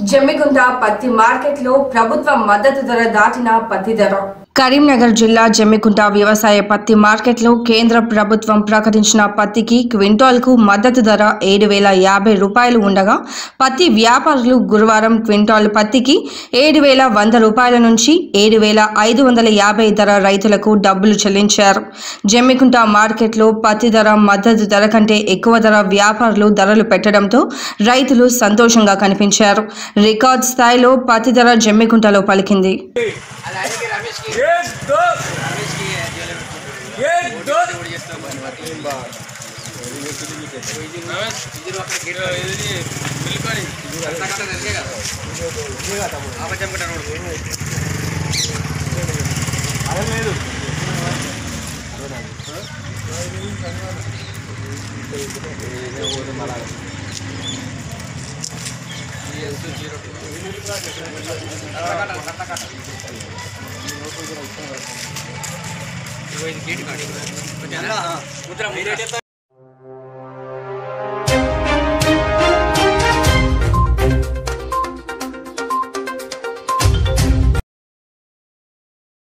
జమ్మిగుంట పత్తి మార్కెట్లో ప్రభుత్వ మద్దతు ధర దాటిన పత్తి ధర. కరీంనగర్ జిల్లా జమ్మిగుంట వ్యవసాయ పత్తి మార్కెట్లో కేంద్ర ప్రభుత్వం ప్రకటించిన పత్తికి క్వింటాల్కు మద్దతు ధర 7,050 రూపాయలు ఉండగా పత్తి వ్యాపారులు గురువారం క్వింటాల్ పత్తికి 7,100 రూపాయల నుంచి 7,550 ధర రైతులకు డబ్బులు చెల్లించారు. జమ్మిగుంట మార్కెట్లో పత్తి ధర మద్దతు ధర కంటే ఎక్కువ ధర వ్యాపారులు ధరలు పెట్టడంతో రైతులు సంతోషంగా కనిపించారు. రికార్డ్ స్థాయిలో పత్తి ధర జమ్మిగుంటలో పలికింది.